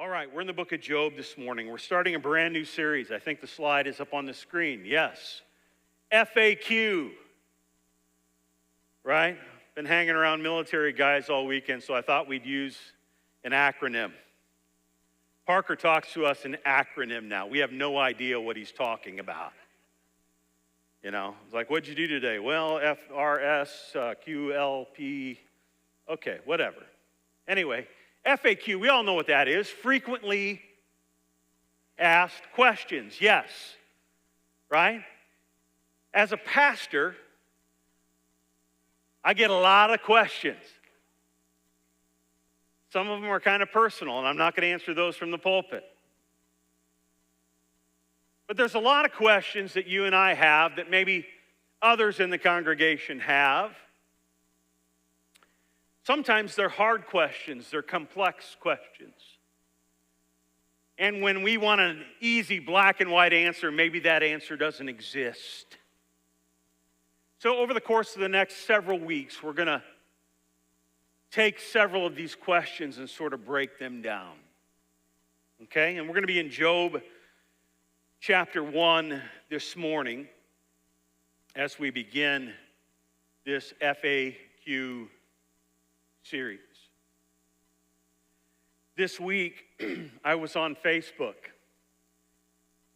All right, we're in the book of Job this morning. We're starting a brand new series. I think the slide is up on the screen. Yes. FAQ. Right? Been hanging around military guys all weekend, so I thought we'd use an acronym. Parker talks to us in acronym now. We have no idea what he's talking about. You know, it's like, what'd you do today? Well, FRS, QLP, okay, whatever. Anyway, FAQ, we all know what that is. Frequently asked questions, yes, right? As a pastor, I get a lot of questions. Some of them are kind of personal, and I'm not going to answer those from the pulpit. But there's a lot of questions that you and I have that maybe others in the congregation have. Sometimes they're hard questions, they're complex questions. And when we want an easy black and white answer, maybe that answer doesn't exist. So over the course of the next several weeks, we're going to take several of these questions and sort of break them down. Okay? And we're going to be in Job chapter 1 this morning as we begin this FAQ series. This week, I was on Facebook.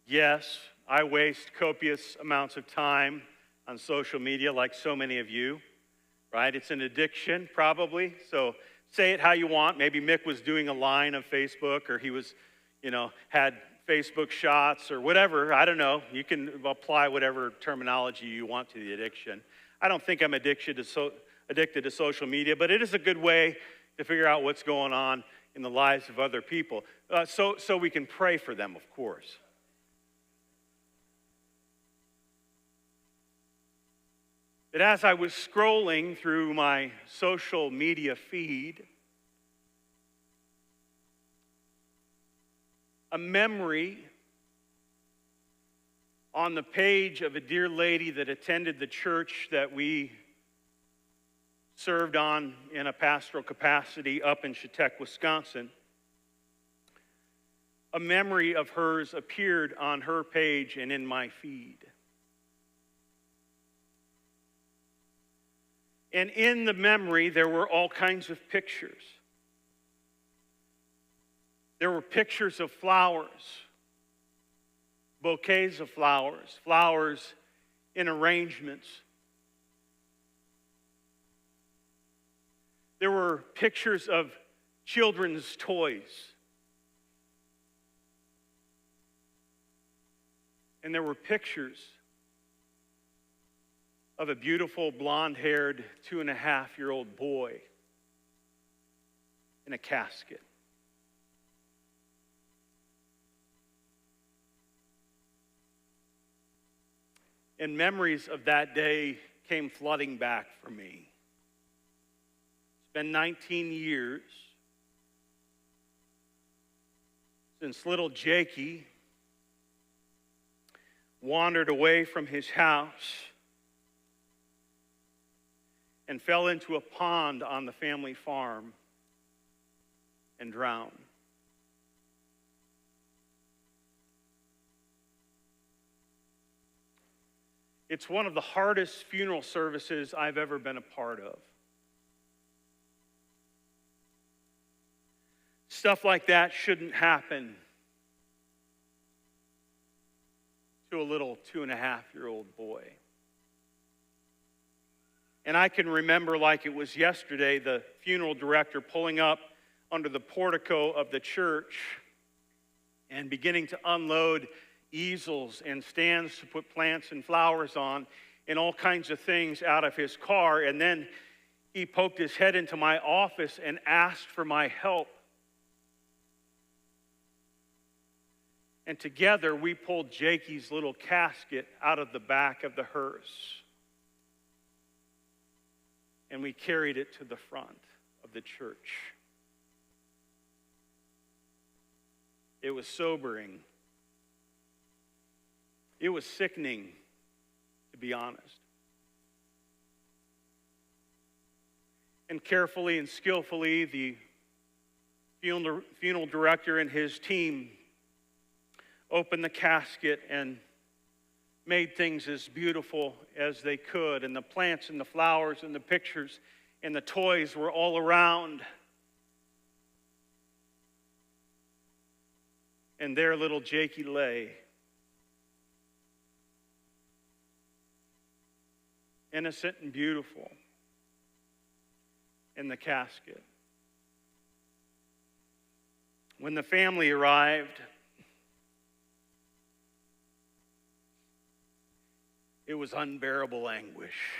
Yes, I waste copious amounts of time on social media like so many of you, right? It's an addiction, probably. So say it how you want. Maybe Mick was doing a line of Facebook, or he was, had Facebook shots or whatever. I don't know. You can apply whatever terminology you want to the addiction. I don't think I'm addicted to social media, but it is a good way to figure out what's going on in the lives of other people. So we can pray for them, of course. But as I was scrolling through my social media feed, a memory on the page of a dear lady that attended the church that we served on in a pastoral capacity up in Chetek, Wisconsin. A memory of hers appeared on her page and in my feed. And in the memory, there were all kinds of pictures. There were pictures of flowers, bouquets of flowers, flowers in arrangements. There were pictures of children's toys. And there were pictures of a beautiful blonde-haired 2.5-year-old boy in a casket. And memories of that day came flooding back for me. It's been 19 years since little Jakey wandered away from his house and fell into a pond on the family farm and drowned. It's one of the hardest funeral services I've ever been a part of. Stuff like that shouldn't happen to a little 2.5-year-old boy. And I can remember like it was yesterday, the funeral director pulling up under the portico of the church and beginning to unload easels and stands to put plants and flowers on and all kinds of things out of his car. And then he poked his head into my office and asked for my help. And together we pulled Jakey's little casket out of the back of the hearse. And we carried it to the front of the church. It was sobering. It was sickening, to be honest. And carefully and skillfully, the funeral director and his team opened the casket and made things as beautiful as they could. And the plants and the flowers and the pictures and the toys were all around. And there little Jakey lay, innocent and beautiful, in the casket. When the family arrived, it was unbearable anguish.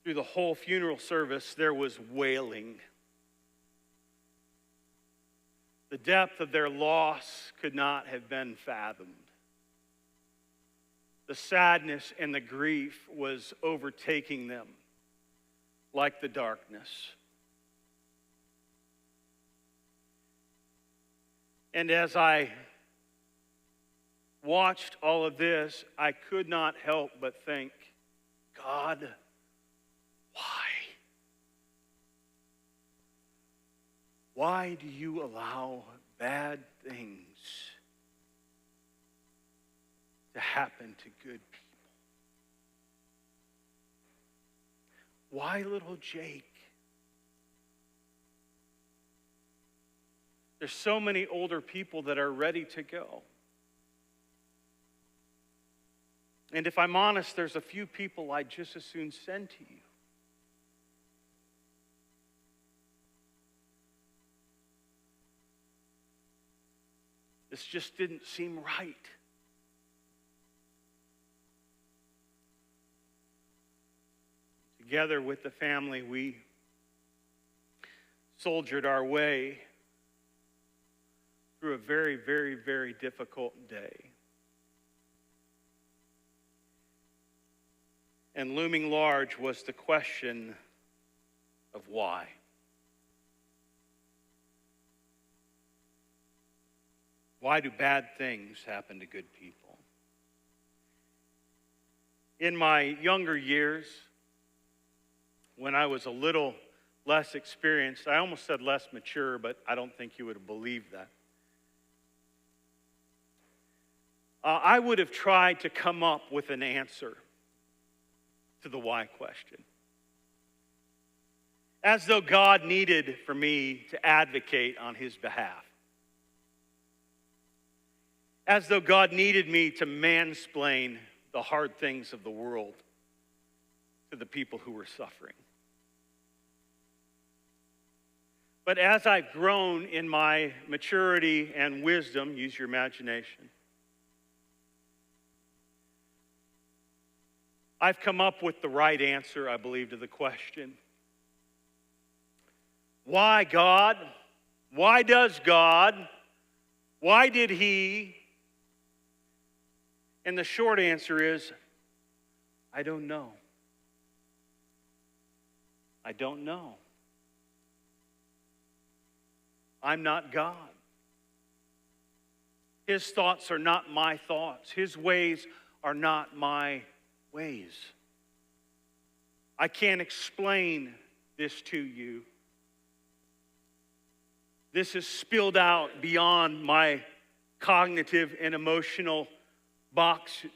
Through the whole funeral service, there was wailing. The depth of their loss could not have been fathomed. The sadness and the grief was overtaking them like the darkness. And as I watched all of this, I could not help but think, God, why? Why do you allow bad things to happen to good people? Why little Jake? There's so many older people that are ready to go. And if I'm honest, there's a few people I'd just as soon send to you. This just didn't seem right. Together with the family, we soldiered our way through a very, very, very difficult day. And looming large was the question of why. Why do bad things happen to good people? In my younger years, when I was a little less experienced, I almost said less mature, but I don't think you would have believed that. I would have tried to come up with an answer to the why question. As though God needed for me to advocate on his behalf. As though God needed me to mansplain the hard things of the world to the people who were suffering. But as I've grown in my maturity and wisdom, use your imagination, I've come up with the right answer, I believe, to the question. Why God? Why does God? Why did he? And the short answer is, I don't know. I don't know. I'm not God. His thoughts are not my thoughts. His ways are not my ways. I can't explain this to you. This is spilled out beyond my cognitive and emotional boxes.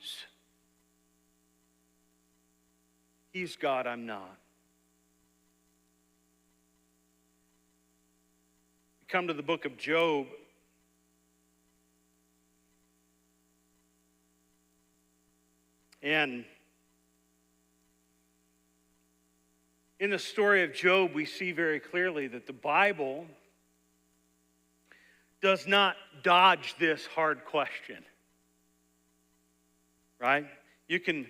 He's God, I'm not. We come to the book of Job. And in the story of Job, we see very clearly that the Bible does not dodge this hard question. Right? You can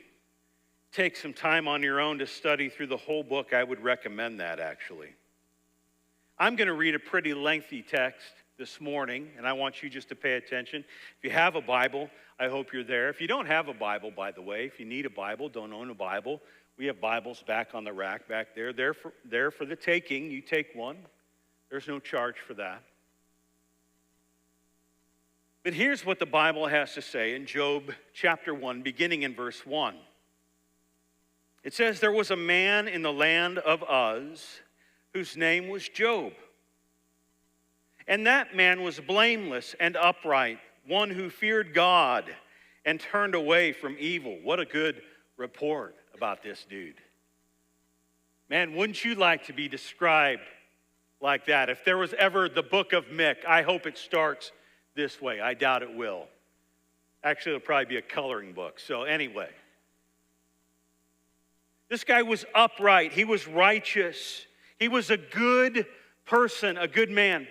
take some time on your own to study through the whole book. I would recommend that, actually. I'm going to read a pretty lengthy text this morning, and I want you just to pay attention. If you have a Bible, I hope you're there. If you don't have a Bible, by the way, if you need a Bible, don't own a Bible, we have Bibles back on the rack back there. They're for the taking. You take one. There's no charge for that. But here's what the Bible has to say in Job chapter 1, beginning in verse 1. It says, there was a man in the land of Uz whose name was Job. And that man was blameless and upright, one who feared God and turned away from evil. What a good report about this dude. Man, wouldn't you like to be described like that? If there was ever the book of Mick, I hope it starts this way. I doubt it will. Actually, it'll probably be a coloring book. So anyway, this guy was upright. He was righteous. He was a good person, a good man.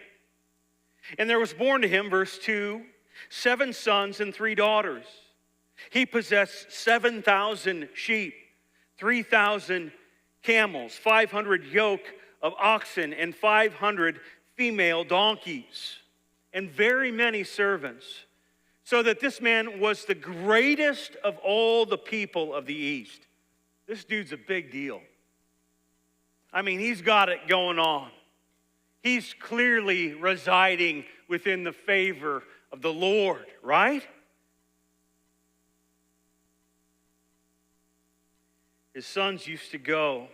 And there was born to him, verse 2, 7 sons and 3 daughters. He possessed 7,000 sheep, 3,000 camels, 500 yoke of oxen, and 500 female donkeys, and very many servants, so that this man was the greatest of all the people of the East. This dude's a big deal. I mean, he's got it going on. He's clearly residing within the favor of the Lord, right? His sons used to go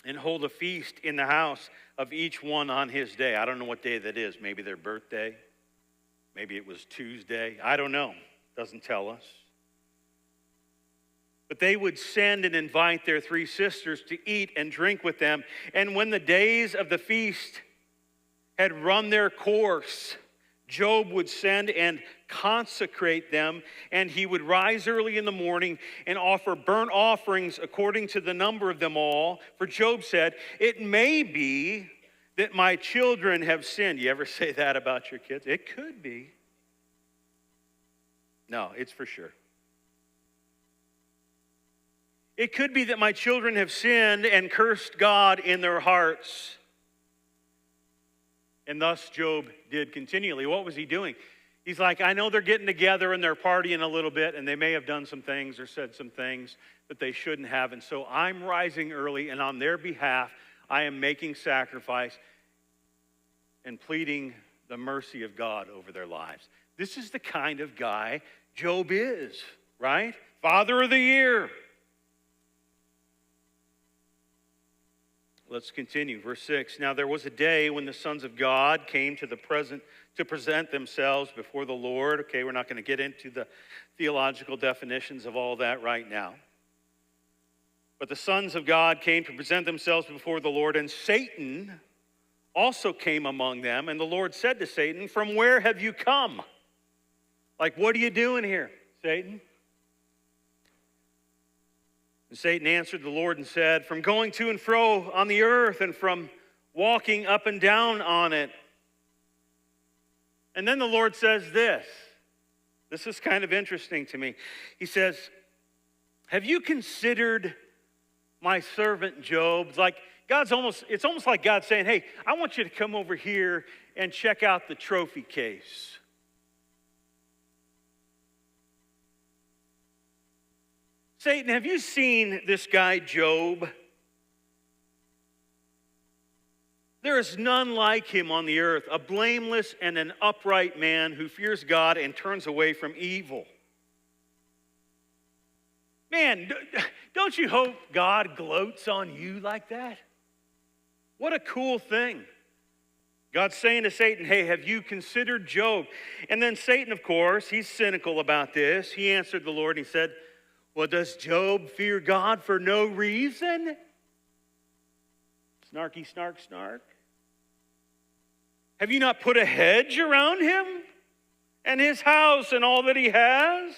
and hold a feast in the house of each one on his day. I don't know what day that is. Maybe their birthday. Maybe it was Tuesday. I don't know. Doesn't tell us. But they would send and invite their 3 sisters to eat and drink with them. And when the days of the feast had run their course, Job would send and consecrate them, and he would rise early in the morning and offer burnt offerings according to the number of them all. For Job said, "It may be that my children have sinned." You ever say that about your kids? It could be. No, it's for sure. It could be that my children have sinned and cursed God in their hearts. And thus Job did continually. What was he doing? He's like, I know they're getting together and they're partying a little bit, and they may have done some things or said some things that they shouldn't have. And so I'm rising early, and on their behalf, I am making sacrifice and pleading the mercy of God over their lives. This is the kind of guy Job is, right? Father of the year. Let's continue. Verse 6. Now there was a day when the sons of God came to present themselves before the Lord. Okay, we're not going to get into the theological definitions of all that right now. But the sons of God came to present themselves before the Lord, and Satan also came among them. And the Lord said to Satan, "From where have you come?" Like, what are you doing here, Satan? And Satan answered the Lord and said, "From going to and fro on the earth, and from walking up and down on it." And then the Lord says this. This is kind of interesting to me. He says, "Have you considered my servant Job?" It's almost like God saying, "Hey, I want you to come over here and check out the trophy case." Satan, have you seen this guy Job? There is none like him on the earth, a blameless and an upright man who fears God and turns away from evil. Man, don't you hope God gloats on you like that? What a cool thing. God's saying to Satan, "Hey, have you considered Job?" And then Satan, of course, he's cynical about this. He answered the Lord and he said, "Well, does Job fear God for no reason?" Snarky, snark, snark. "Have you not put a hedge around him and his house and all that he has?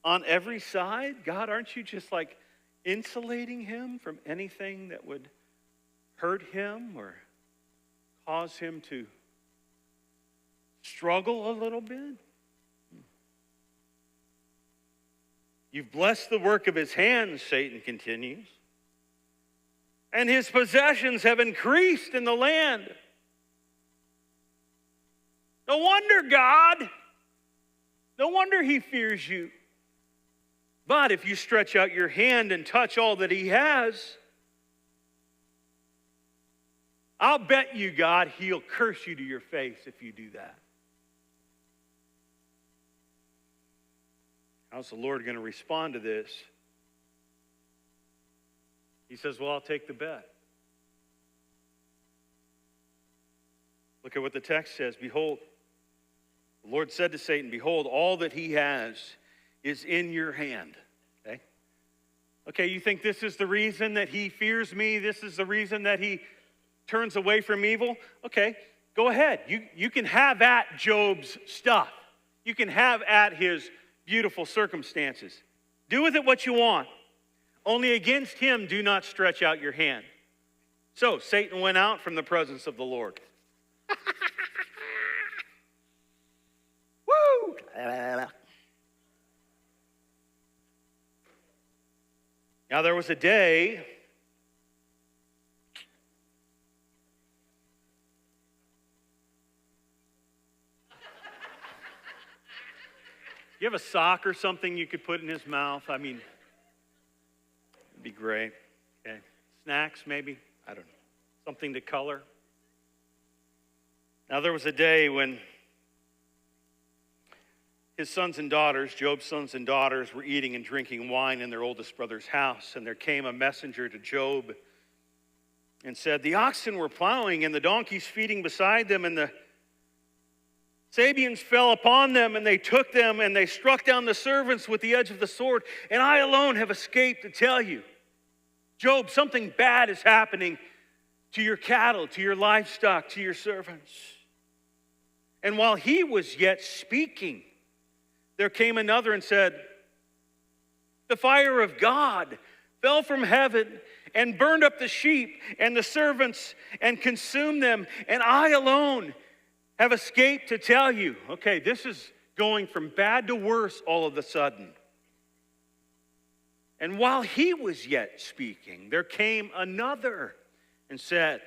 On every side? God, aren't you just like insulating him from anything that would hurt him or cause him to struggle a little bit? You've blessed the work of his hands," Satan continues, "and his possessions have increased in the land. No wonder, God. No wonder he fears you. But if you stretch out your hand and touch all that he has, I'll bet you, God, he'll curse you to your face if you do that." How's the Lord going to respond to this? He says, "Well, I'll take the bet." Look at what the text says. Behold, the Lord said to Satan, behold, all that he has is in your hand. Okay? Okay, you think this is the reason that he fears me? This is the reason that he turns away from evil? Okay, go ahead. You can have at Job's stuff. You can have at his beautiful circumstances. Do with it what you want. Only against him do not stretch out your hand. So Satan went out from the presence of the Lord. Woo! Now there was a day you have a sock or something you could put in his mouth? I mean, it'd be great. Okay. Snacks, maybe? I don't know. Something to color. Now there was a day when his sons and daughters, Job's sons and daughters, were eating and drinking wine in their oldest brother's house. And there came a messenger to Job and said, the oxen were plowing and the donkeys feeding beside them, and the Sabians fell upon them, and they took them, and they struck down the servants with the edge of the sword. And I alone have escaped to tell you, Job, something bad is happening to your cattle, to your livestock, to your servants. And while he was yet speaking, there came another and said, the fire of God fell from heaven and burned up the sheep and the servants and consumed them, and I alone have escaped to tell you. Okay, this is going from bad to worse all of a sudden. And while he was yet speaking, there came another and said,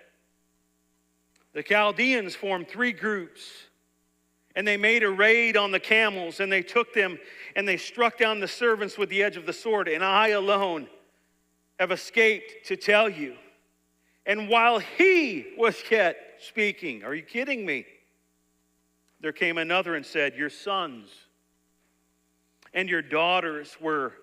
the Chaldeans formed 3 groups, and they made a raid on the camels, and they took them, and they struck down the servants with the edge of the sword, and I alone have escaped to tell you. And while he was yet speaking, are you kidding me? There came another and said, your sons and your daughters were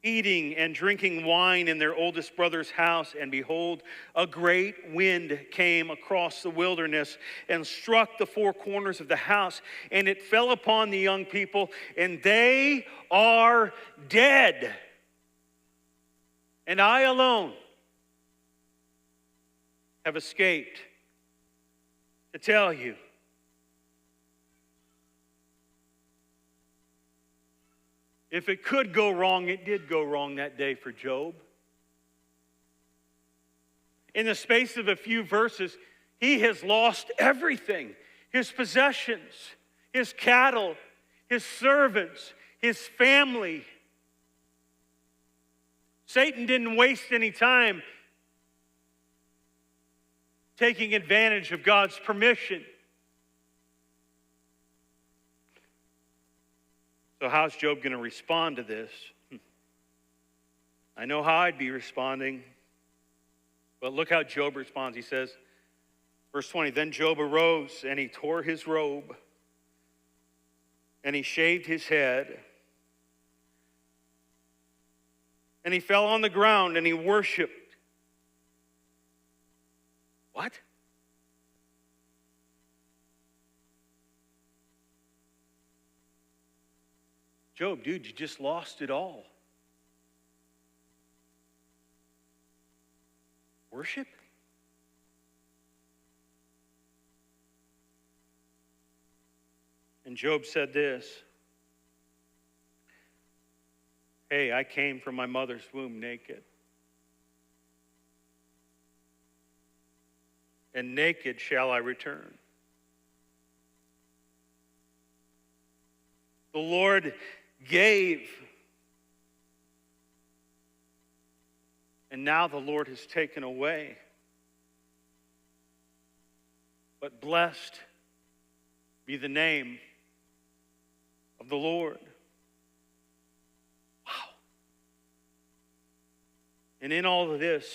eating and drinking wine in their oldest brother's house, and behold, a great wind came across the wilderness and struck the 4 corners of the house, and it fell upon the young people, and they are dead. And I alone have escaped to tell you. If it could go wrong, it did go wrong that day for Job. In the space of a few verses, he has lost everything. His possessions, his cattle, his servants, his family. Satan didn't waste any time taking advantage of God's permission. So how's Job going to respond to this? I know how I'd be responding, but look how Job responds. He says, verse 20, then Job arose and he tore his robe and he shaved his head and he fell on the ground and he worshiped. What? Job, dude, you just lost it all. Worship? And Job said this, hey, I came from my mother's womb naked. And naked shall I return. The Lord gave, and now the Lord has taken away. But blessed be the name of the Lord. Wow. And in all of this,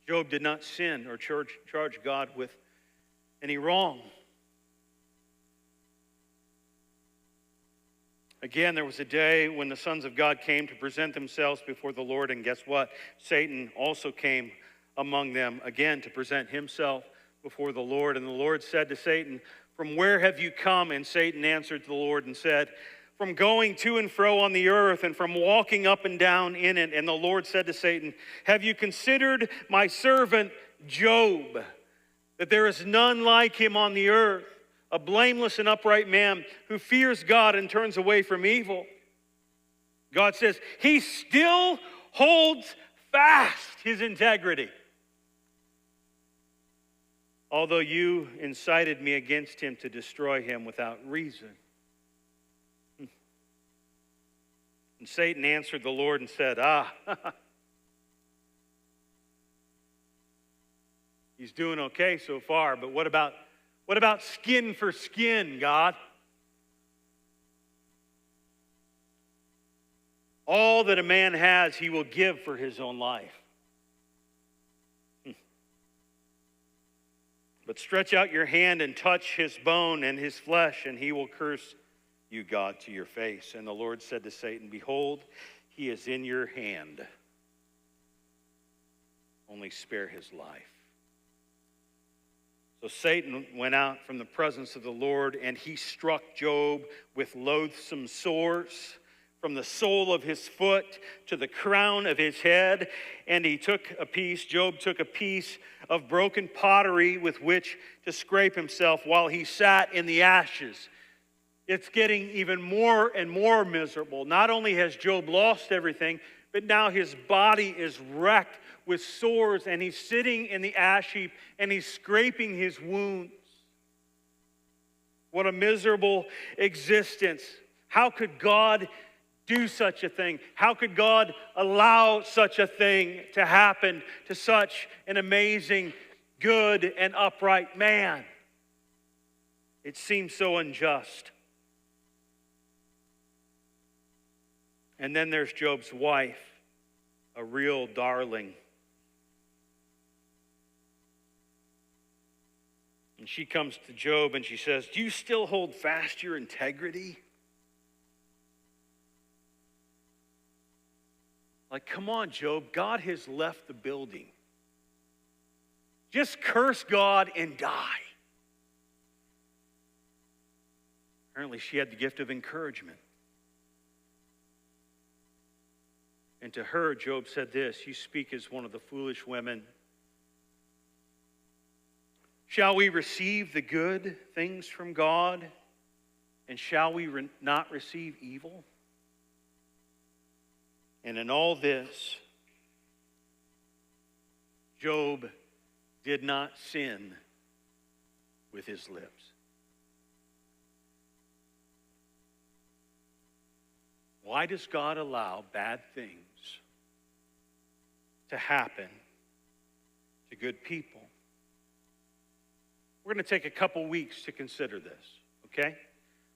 Job did not sin or charge God with any wrong. Again, there was a day when the sons of God came to present themselves before the Lord, and guess what? Satan also came among them again to present himself before the Lord. And the Lord said to Satan, "From where have you come?" And Satan answered the Lord and said, "From going to and fro on the earth and from walking up and down in it." And the Lord said to Satan, "Have you considered my servant Job, that there is none like him on the earth, a blameless and upright man who fears God and turns away from evil?" God says he still holds fast his integrity. "Although you incited me against him to destroy him without reason." And Satan answered the Lord and said, he's doing okay so far, but what about skin for skin, God? All that a man has, he will give for his own life. But stretch out your hand and touch his bone and his flesh, and he will curse you, God, to your face. And the Lord said to Satan, "Behold, he is in your hand. Only spare his life." So Satan went out from the presence of the Lord, and he struck Job with loathsome sores from the sole of his foot to the crown of his head. And Job took a piece of broken pottery with which to scrape himself while he sat in the ashes. It's getting even more and more miserable. Not only has Job lost everything, but now his body is wrecked with sores, and he's sitting in the ash heap, and he's scraping his wounds. What a miserable existence. How could God do such a thing? How could God allow such a thing to happen to such an amazing, good, and upright man? It seems so unjust. And then there's Job's wife, a real darling. And she comes to Job and she says, "Do you still hold fast your integrity?" Like, come on, Job, God has left the building. Just curse God and die. Apparently she had the gift of encouragement. And to her, Job said this, "You speak as one of the foolish women. Shall we receive the good things from God? And shall we not receive evil?" And in all this, Job did not sin with his lips. Why does God allow bad things to happen to good people? We're going to take a couple weeks to consider this, okay?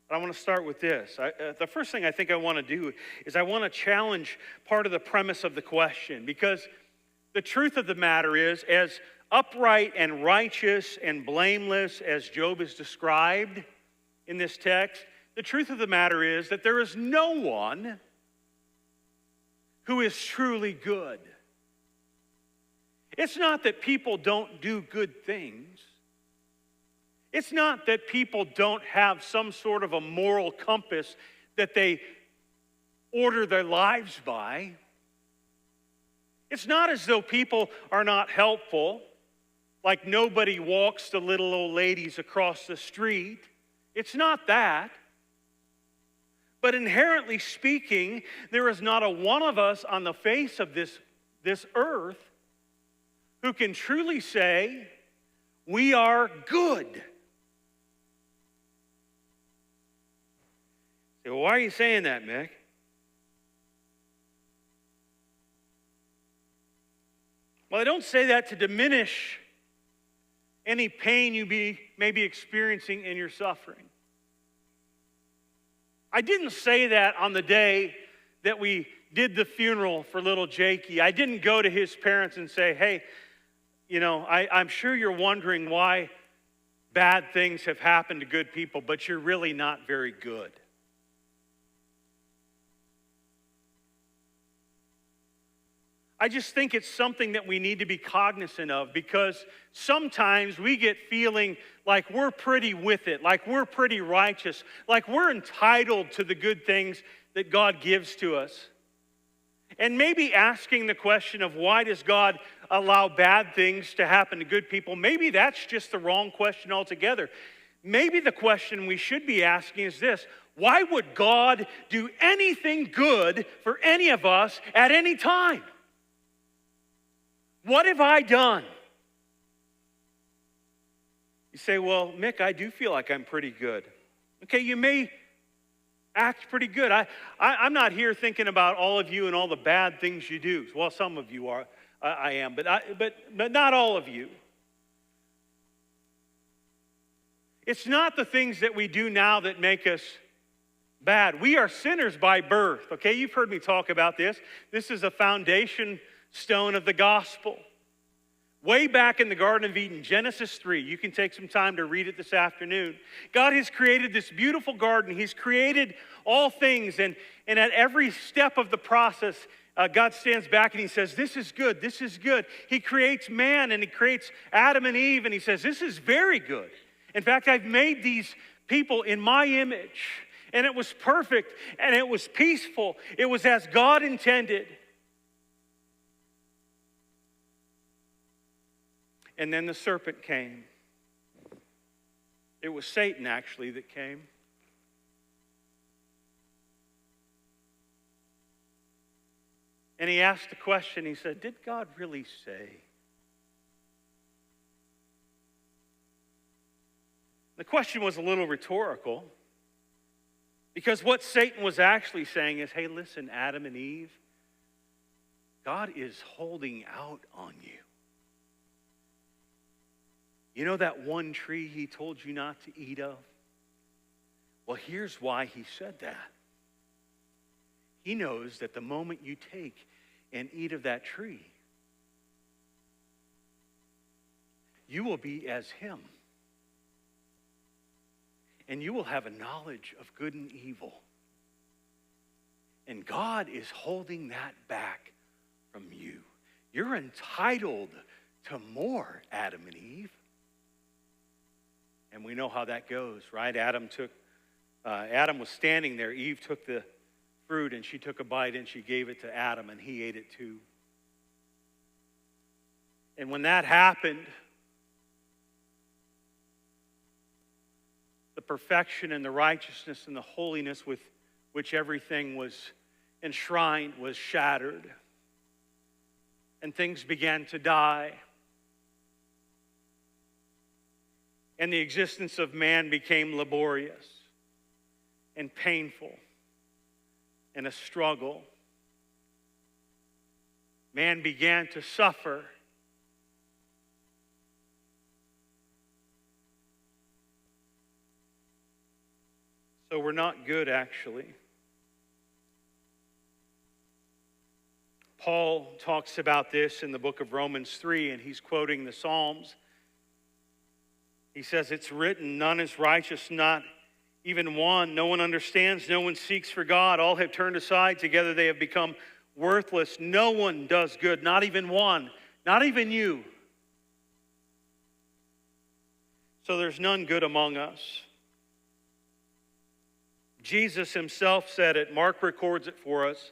But I want to start with this. The first thing I think I want to do is I want to challenge part of the premise of the question, because the truth of the matter is, as upright and righteous and blameless as Job is described in this text, the truth of the matter is that there is no one who is truly good. It's not that people don't do good things. It's not that people don't have some sort of a moral compass that they order their lives by. It's not as though people are not helpful, like nobody walks the little old ladies across the street. It's not that. But inherently speaking, there is not a one of us on the face of this earth who can truly say, we are good. So why are you saying that, Mick? Well, I don't say that to diminish any pain you may be experiencing in your suffering. I didn't say that on the day that we did the funeral for little Jakey. I didn't go to his parents and say, hey, you know, I'm sure you're wondering why bad things have happened to good people, but you're really not very good. I just think it's something that we need to be cognizant of, because sometimes we get feeling like we're pretty with it, like we're pretty righteous, like we're entitled to the good things that God gives to us. And maybe asking the question of why does God allow bad things to happen to good people, maybe that's just the wrong question altogether. Maybe the question we should be asking is this: why would God do anything good for any of us at any time? What have I done? You say, well, Mick, I do feel like I'm pretty good. Okay, you may act pretty good. I'm not here thinking about all of you and all the bad things you do. Well, some of you are. I am, but not all of you. It's not the things that we do now that make us bad. We are sinners by birth. Okay, you've heard me talk about this. This is a foundation stone of the gospel. Way back in the Garden of Eden, Genesis 3, you can take some time to read it this afternoon. God has created this beautiful garden. He's created all things, and at every step of the process, God stands back and he says, this is good, this is good. He creates man and he creates Adam and Eve, and he says, this is very good. In fact, I've made these people in my image, and it was perfect, and it was peaceful. It was as God intended. And then the serpent came. It was Satan, actually, that came. And he asked the question, he said, did God really say? The question was a little rhetorical, because what Satan was actually saying is, hey, listen, Adam and Eve, God is holding out on you. You know that one tree he told you not to eat of? Well, here's why he said that. He knows that the moment you take and eat of that tree, you will be as him. And you will have a knowledge of good and evil. And God is holding that back from you. You're entitled to more, Adam and Eve. And we know how that goes, right? Adam was standing there. Eve took the fruit and she took a bite and she gave it to Adam, and he ate it too. And when that happened, the perfection and the righteousness and the holiness with which everything was enshrined was shattered. And things began to die. And the existence of man became laborious and painful and a struggle. Man began to suffer. So we're not good, actually. Paul talks about this in the book of Romans 3, and he's quoting the Psalms. He says, it's written, none is righteous, not even one. No one understands, no one seeks for God. All have turned aside. Together they have become worthless. No one does good, not even one, not even you. So there's none good among us. Jesus himself said it. Mark records it for us.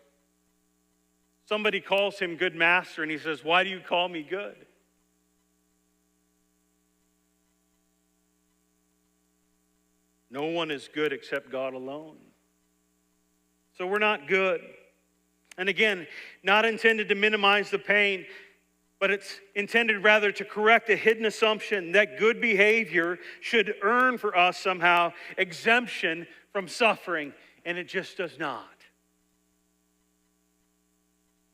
Somebody calls him good master, and he says, why do you call me good? No one is good except God alone. So we're not good. And again, not intended to minimize the pain, but it's intended rather to correct a hidden assumption that good behavior should earn for us somehow exemption from suffering, and it just does not.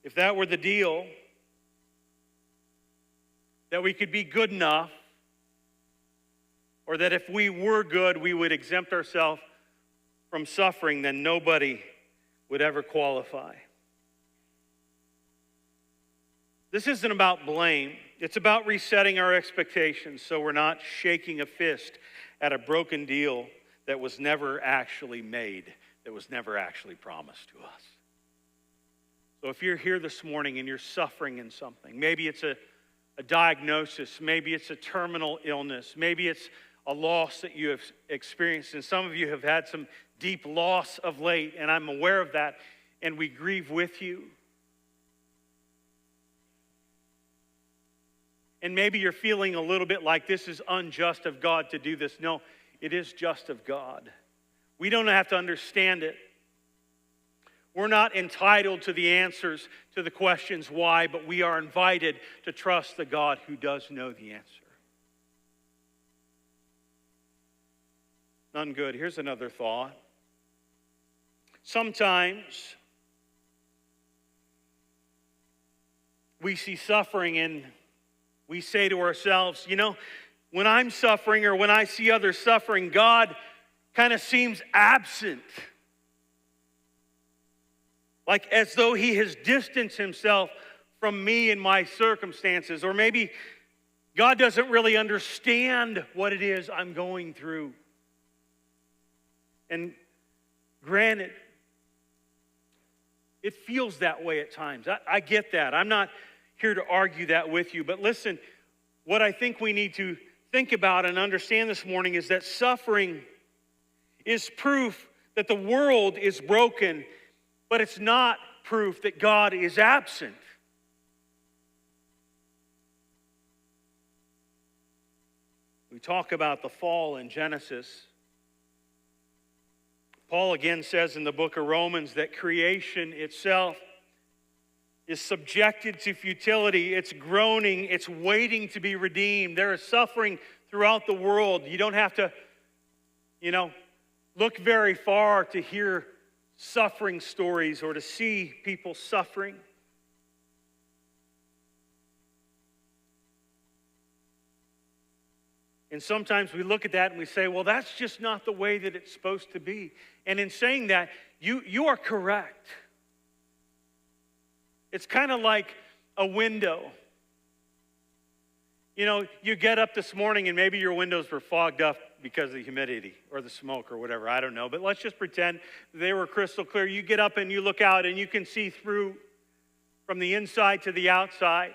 If that were the deal, that we could be good enough, or that if we were good, we would exempt ourselves from suffering, then nobody would ever qualify. This isn't about blame. It's about resetting our expectations so we're not shaking a fist at a broken deal that was never actually made, that was never actually promised to us. So if you're here this morning and you're suffering in something, maybe it's a diagnosis, maybe it's a terminal illness, maybe it's a loss that you have experienced, and some of you have had some deep loss of late, and I'm aware of that, and we grieve with you. And maybe you're feeling a little bit like this is unjust of God to do this. No, it is just of God. We don't have to understand it. We're not entitled to the answers to the questions why, but we are invited to trust the God who does know the answer. None good. Here's another thought. Sometimes we see suffering and we say to ourselves, you know, when I'm suffering or when I see others suffering, God kind of seems absent. Like as though he has distanced himself from me and my circumstances. Or maybe God doesn't really understand what it is I'm going through. And granted, it feels that way at times. I get that. I'm not here to argue that with you. But listen, what I think we need to think about and understand this morning is that suffering is proof that the world is broken, but it's not proof that God is absent. We talk about the fall in Genesis. Paul again says in the book of Romans that creation itself is subjected to futility. It's groaning. It's waiting to be redeemed. There is suffering throughout the world. You don't have to, look very far to hear suffering stories or to see people suffering. And sometimes we look at that and we say, well, that's just not the way that it's supposed to be. And in saying that, you are correct. It's kind of like a window. You know, you get up this morning and maybe your windows were fogged up because of the humidity or the smoke or whatever, I don't know. But let's just pretend they were crystal clear. You get up and you look out and you can see through from the inside to the outside.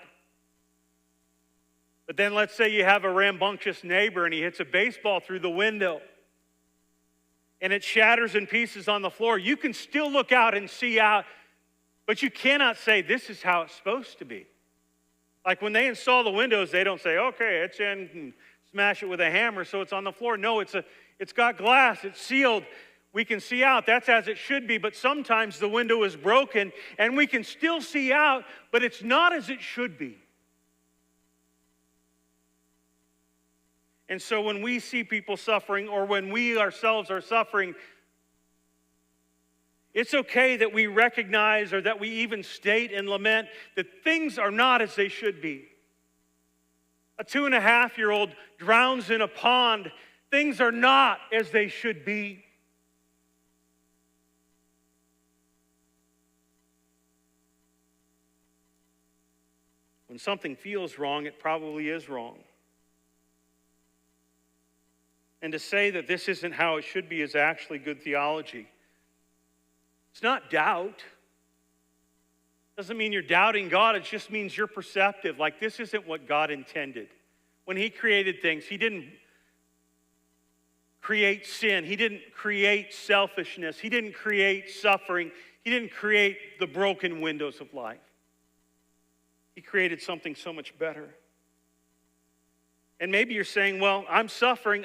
But then let's say you have a rambunctious neighbor and he hits a baseball through the window and it shatters in pieces on the floor. You can still look out and see out, but you cannot say this is how it's supposed to be. Like when they install the windows, they don't say, okay, it's in, and smash it with a hammer so it's on the floor. No, it's got glass, it's sealed. We can see out. That's as it should be. But sometimes the window is broken and we can still see out, but it's not as it should be. And so when we see people suffering or when we ourselves are suffering, it's okay that we recognize or that we even state and lament that things are not as they should be. A 2.5-year-old drowns in a pond. Things are not as they should be. When something feels wrong, it probably is wrong. And to say that this isn't how it should be is actually good theology. It's not doubt. Doesn't mean you're doubting God. It just means you're perceptive. Like this isn't what God intended. When he created things, he didn't create sin. He didn't create selfishness. He didn't create suffering. He didn't create the broken windows of life. He created something so much better. And maybe you're saying, well, I'm suffering.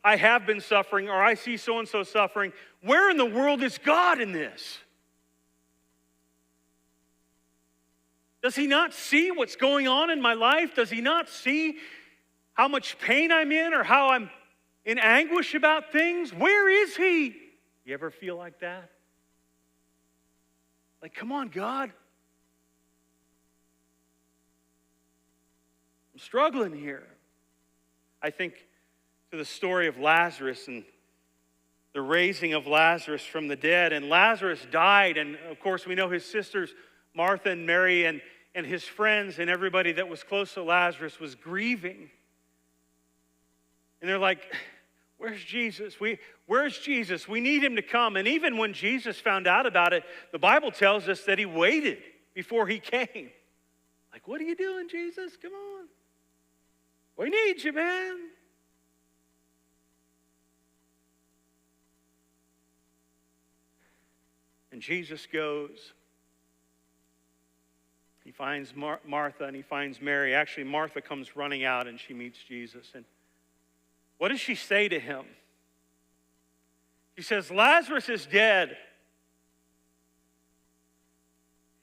I have been suffering, or I see so-and-so suffering. Where in the world is God in this? Does he not see what's going on in my life? Does he not see how much pain I'm in or how I'm in anguish about things? Where is he? You ever feel like that? Like, come on, God. I'm struggling here. I think to the story of Lazarus and the raising of Lazarus from the dead. And Lazarus died, and of course we know his sisters, Martha and Mary, and his friends and everybody that was close to Lazarus was grieving. And they're like, where's Jesus? Where's Jesus? We need him to come. And even when Jesus found out about it, the Bible tells us that he waited. before he came. Like, what are you doing, Jesus? Come on. We need you, man. And Jesus goes. He finds Martha and he finds Mary. Actually, Martha comes running out and she meets Jesus. And what does she say to him? She says, Lazarus is dead.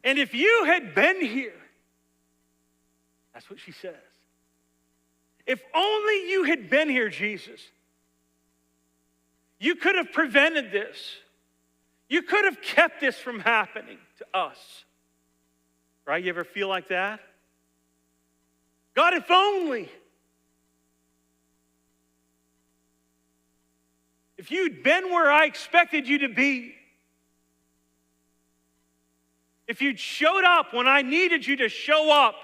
And if you had been here, that's what she says. If only you had been here, Jesus, you could have prevented this. You could have kept this from happening to us. Right? You ever feel like that? God, if only. If you'd been where I expected you to be. If you'd showed up when I needed you to show up,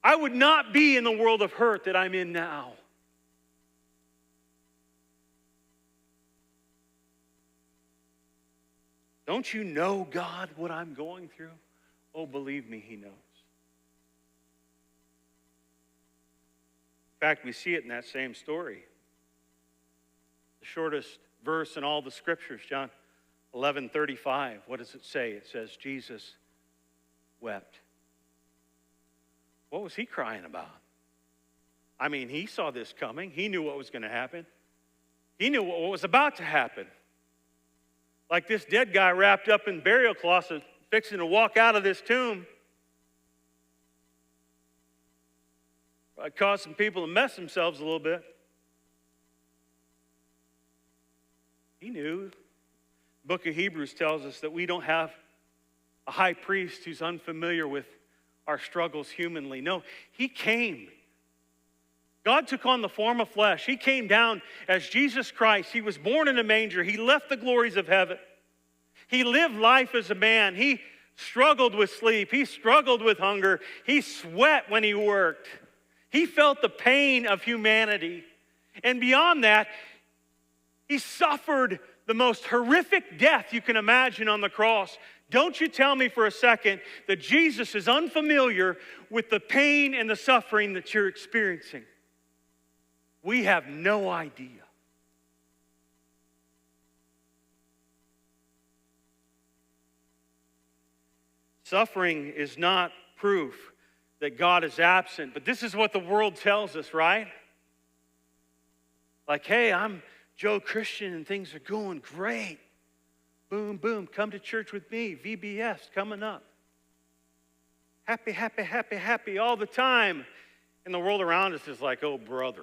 I would not be in the world of hurt that I'm in now. Don't you know, God, what I'm going through? Oh, believe me, he knows. In fact, we see it in that same story. The shortest verse in all the scriptures, John 11:35. What does it say? It says, Jesus wept. What was he crying about? I mean, he saw this coming. He knew what was going to happen. He knew what was about to happen. Like this dead guy wrapped up in burial cloths fixing to walk out of this tomb. It caused some people to mess themselves a little bit. He knew. The book of Hebrews tells us that we don't have a high priest who's unfamiliar with our struggles humanly. No, he came. God took on the form of flesh. He came down as Jesus Christ. He was born in a manger. He left the glories of heaven. He lived life as a man. He struggled with sleep. He struggled with hunger. He sweat when he worked. He felt the pain of humanity. And beyond that, he suffered the most horrific death you can imagine on the cross. Don't you tell me for a second that Jesus is unfamiliar with the pain and the suffering that you're experiencing. We have no idea. Suffering is not proof that God is absent, but this is what the world tells us, right? Like, hey, I'm Joe Christian and things are going great. Boom, boom, come to church with me. VBS coming up. Happy, happy, happy, happy all the time. And the world around us is like, oh, brother.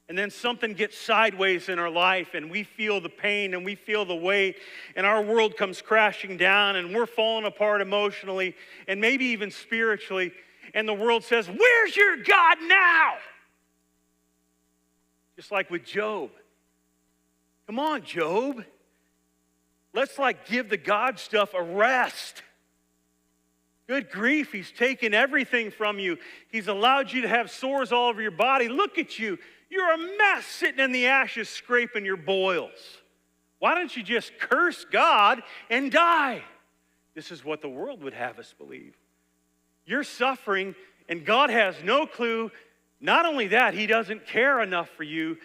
And then something gets sideways in our life and we feel the pain and we feel the weight and our world comes crashing down and we're falling apart emotionally and maybe even spiritually. And the world says, where's your God now? Just like with Job. Come on, Job. Let's give the God stuff a rest. Good grief, he's taken everything from you. He's allowed you to have sores all over your body. Look at you. You're a mess sitting in the ashes scraping your boils. Why don't you just curse God and die? This is what the world would have us believe. You're suffering and God has no clue. Not only that, he doesn't care enough for you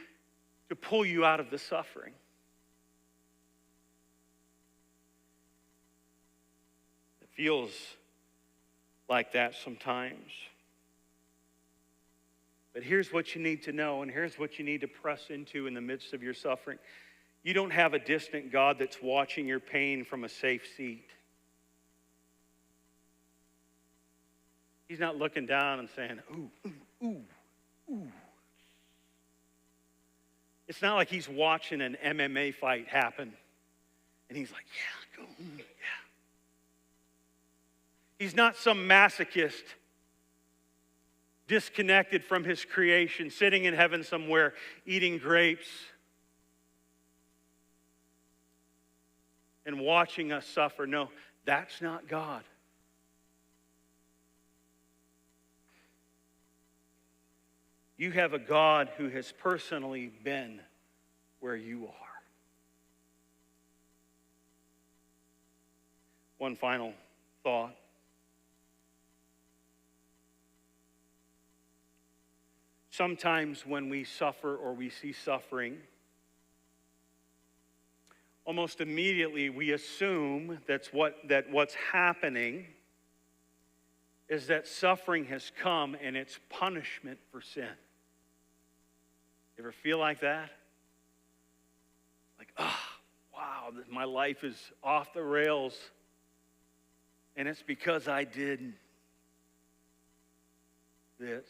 to pull you out of the suffering. It feels like that sometimes. But here's what you need to know, and here's what you need to press into in the midst of your suffering. You don't have a distant God that's watching your pain from a safe seat. He's not looking down and saying, ooh, ooh, ooh, ooh. It's not like he's watching an MMA fight happen, and he's like, yeah, go, yeah. He's not some masochist disconnected from his creation, sitting in heaven somewhere, eating grapes and watching us suffer. No, that's not God. You have a God who has personally been where you are. one final thought. Sometimes when we suffer or we see suffering, almost immediately we assume that what's happening is that suffering has come and it's punishment for sin. You ever feel like that? Like, wow, my life is off the rails, and it's because I did this.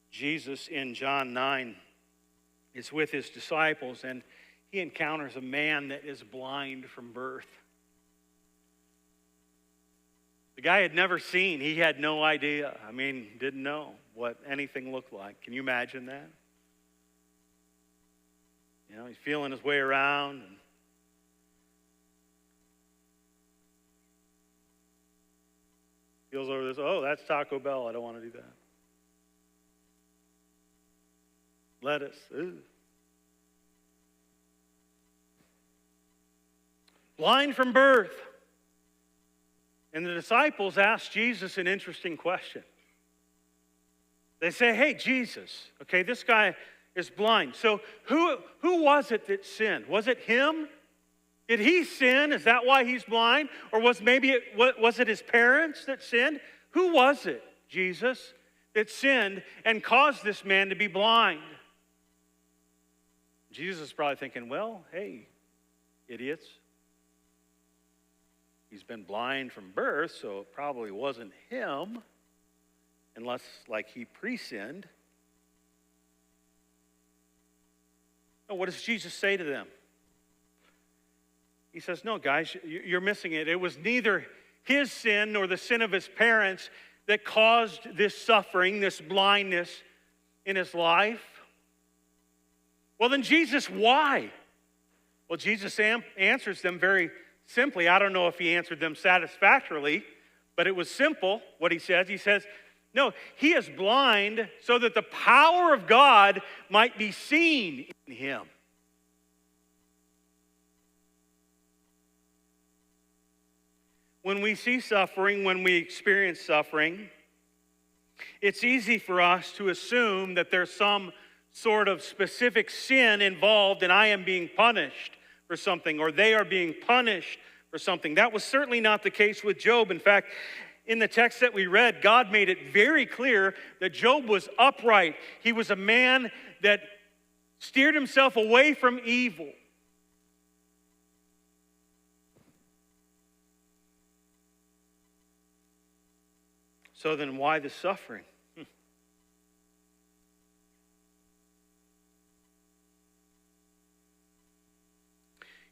Jesus in John 9 is with his disciples, and he encounters a man that is blind from birth. The guy had never seen. He had no idea. Didn't know what anything looked like. Can you imagine that? He's feeling his way around. And feels over this, that's Taco Bell. I don't want to do that. Lettuce. Ooh. Blind from birth. And the disciples asked Jesus an interesting question. They say, hey, Jesus, okay, this guy is blind. So who was it that sinned? Was it him? Did he sin? Is that why he's blind? Or was it his parents that sinned? Who was it, Jesus, that sinned and caused this man to be blind? Jesus is probably thinking, well, hey, idiots. He's been blind from birth, so it probably wasn't him, unless, he pre-sinned. Oh, what does Jesus say to them? He says, no, guys, you're missing it. It was neither his sin nor the sin of his parents that caused this suffering, this blindness in his life. Well, then, Jesus, why? Well, Jesus answers them very simply. I don't know if he answered them satisfactorily, but it was simple what he says. He says, no, he is blind so that the power of God might be seen in him. When we see suffering, when we experience suffering, it's easy for us to assume that there's some sort of specific sin involved and I am being punished for something, or they are being punished for something. That was certainly not the case with Job. In fact, in the text that we read, God made it very clear that Job was upright. He was a man that steered himself away from evil. So then why the suffering?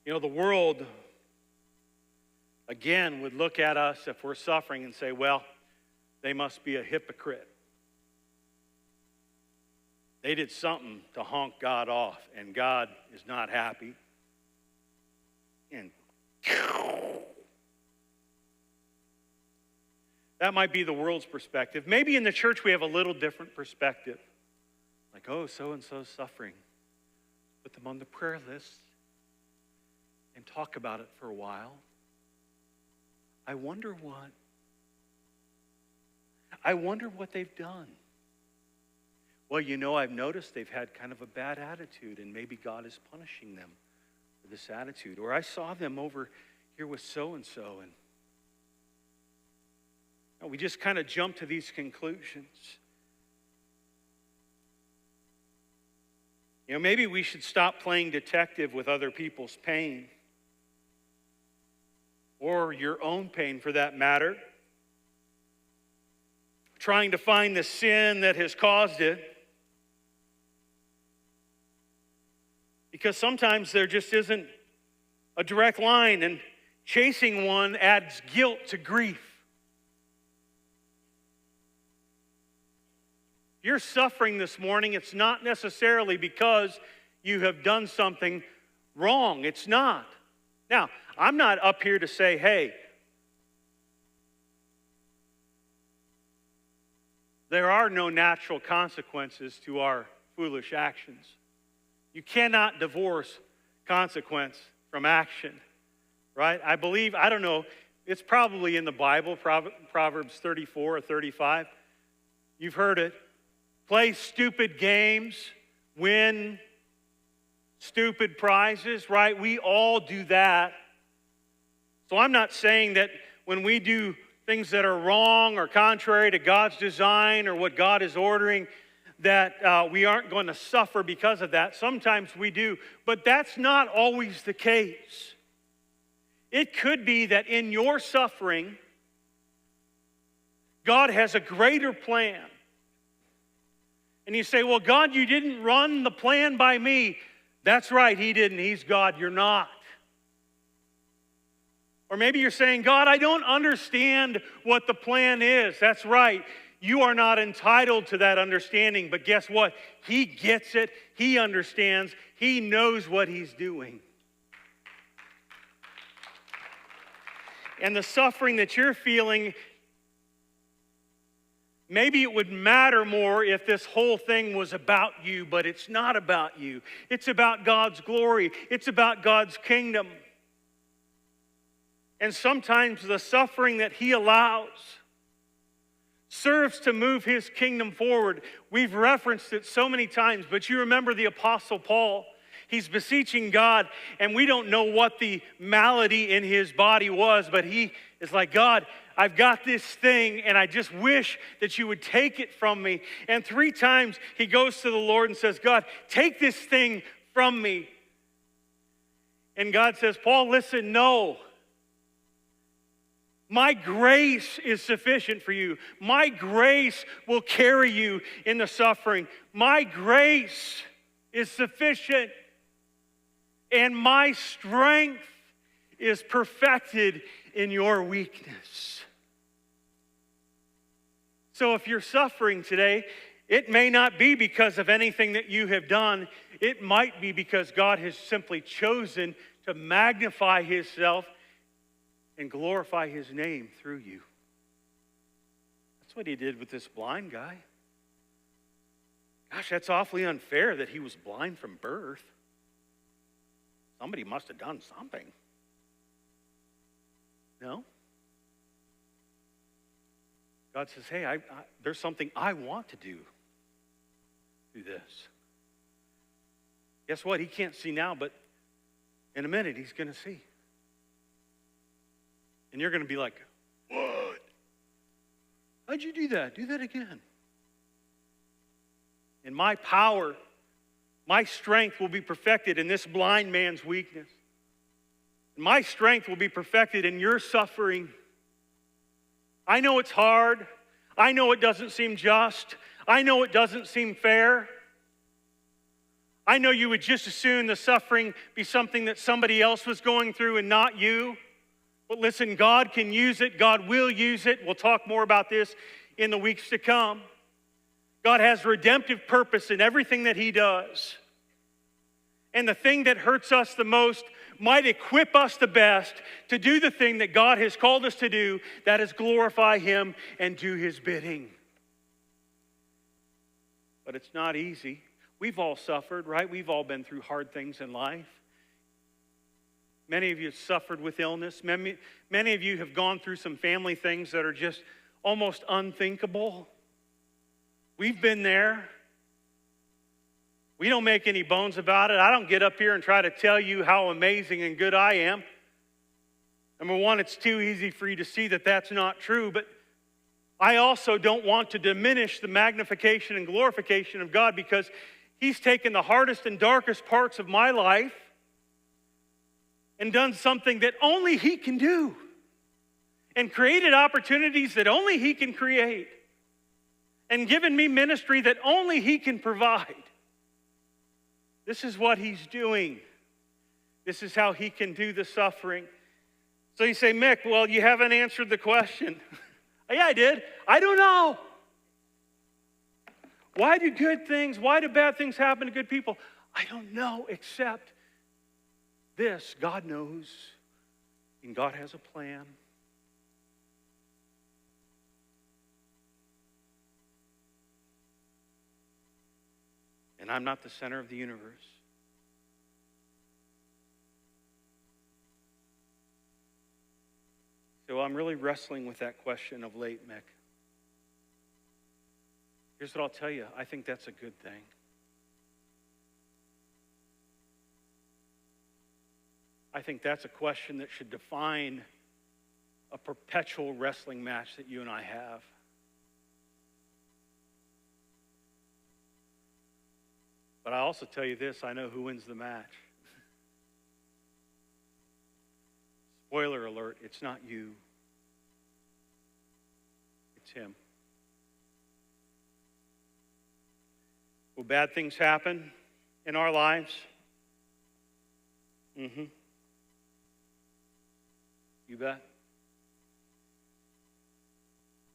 The world, again, would look at us if we're suffering and say, well, they must be a hypocrite. They did something to honk God off, and God is not happy. And that might be the world's perspective. Maybe in the church we have a little different perspective. Like, so-and-so's suffering. Put them on the prayer list and talk about it for a while. I wonder what they've done. Well, I've noticed they've had kind of a bad attitude, and maybe God is punishing them for this attitude. Or I saw them over here with so-and-so, and we just kind of jump to these conclusions. Maybe we should stop playing detective with other people's pain, or your own pain for that matter, trying to find the sin that has caused it. Because sometimes there just isn't a direct line, and chasing one adds guilt to grief. If you're suffering this morning, it's not necessarily because you have done something wrong. It's not. Now, I'm not up here to say, hey, there are no natural consequences to our foolish actions. You cannot divorce consequence from action, right? I believe, I don't know, it's probably in the Bible, Proverbs 34 or 35. You've heard it. Play stupid games, win stupid prizes, right? We all do that. So I'm not saying that when we do things that are wrong or contrary to God's design or what God is ordering, that we aren't going to suffer because of that. Sometimes we do, but that's not always the case. It could be that in your suffering, God has a greater plan. And you say, well, God, you didn't run the plan by me. That's right, He didn't. He's God, you're not. Or maybe you're saying, God, I don't understand what the plan is. That's right. You are not entitled to that understanding. But guess what? He gets it. He understands. He knows what He's doing. And the suffering that you're feeling, maybe it would matter more if this whole thing was about you, but it's not about you. It's about God's glory. It's about God's kingdom. And sometimes the suffering that He allows serves to move His kingdom forward. We've referenced it so many times, but you remember the Apostle Paul. He's beseeching God, and we don't know what the malady in his body was, but he is like, God, I've got this thing, and I just wish that you would take it from me. And 3 times he goes to the Lord and says, God, take this thing from me. And God says, Paul, listen, no. My grace is sufficient for you. My grace will carry you in the suffering. My grace is sufficient. And my strength is perfected in your weakness. So if you're suffering today, it may not be because of anything that you have done. It might be because God has simply chosen to magnify Himself and glorify His name through you. That's what He did with this blind guy. Gosh, that's awfully unfair that he was blind from birth. Somebody must have done something. No? God says, hey, there's something I want to do through this. Guess what? He can't see now, but in a minute he's going to see. And you're going to be like, what? How'd you do that? Do that again. And my power, my strength will be perfected in this blind man's weakness. My strength will be perfected in your suffering. I know it's hard. I know it doesn't seem just. I know it doesn't seem fair. I know you would just as soon the suffering be something that somebody else was going through and not you. But listen, God can use it. God will use it. We'll talk more about this in the weeks to come. God has redemptive purpose in everything that He does. And the thing that hurts us the most might equip us the best to do the thing that God has called us to do, that is glorify Him and do His bidding. But it's not easy. We've all suffered, right? We've all been through hard things in life. Many of you have suffered with illness. Many of you have gone through some family things that are just almost unthinkable. We've been there. We don't make any bones about it. I don't get up here and try to tell you how amazing and good I am. Number one, it's too easy for you to see that that's not true, but I also don't want to diminish the magnification and glorification of God, because He's taken the hardest and darkest parts of my life and done something that only He can do, and created opportunities that only He can create, and given me ministry that only He can provide. This is what He's doing. This is how He can do the suffering. So you say, Mick, well, you haven't answered the question. Yeah, I did. I don't know. Why do bad things happen to good people? I don't know, except this: God knows, and God has a plan. And I'm not the center of the universe. So I'm really wrestling with that question of late, Mick. Here's what I'll tell you. I think that's a good thing. I think that's a question that should define a perpetual wrestling match that you and I have. But I also tell you this, I know who wins the match. Spoiler alert, it's not you. It's him. Will bad things happen in our lives? You bet.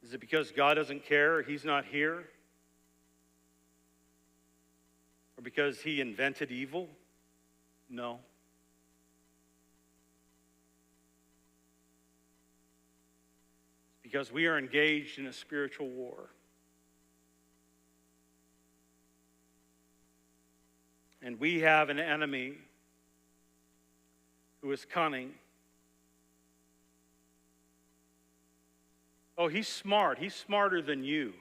Is it because God doesn't care or he's not here? Or because he invented evil? No. It's because we are engaged in a spiritual war. And we have an enemy who is cunning. Oh, he's smart. He's smarter than you.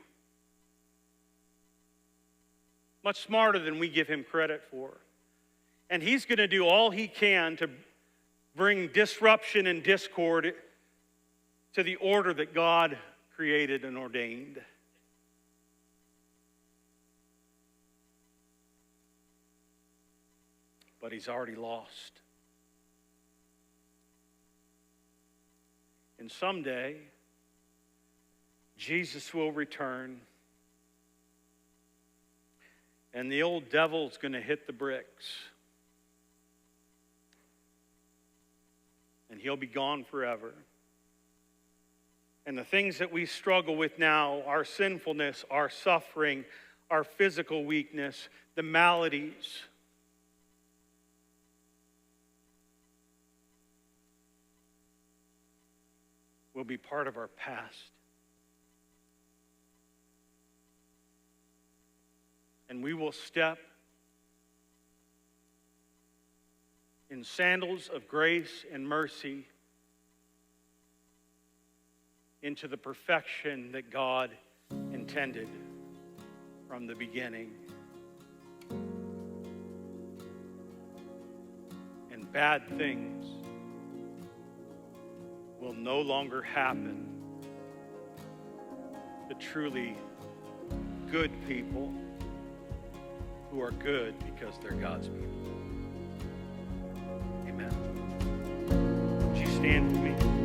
Much smarter than we give him credit for. And he's going to do all he can to bring disruption and discord to the order that God created and ordained. But he's already lost. And someday, Jesus will return, and the old devil's going to hit the bricks, and he'll be gone forever. And the things that we struggle with now, our sinfulness, our suffering, our physical weakness, the maladies, will be part of our past. And we will step in sandals of grace and mercy into the perfection that God intended from the beginning. And bad things will no longer happen to truly good people who are good because they're God's people. Amen. Would you stand with me?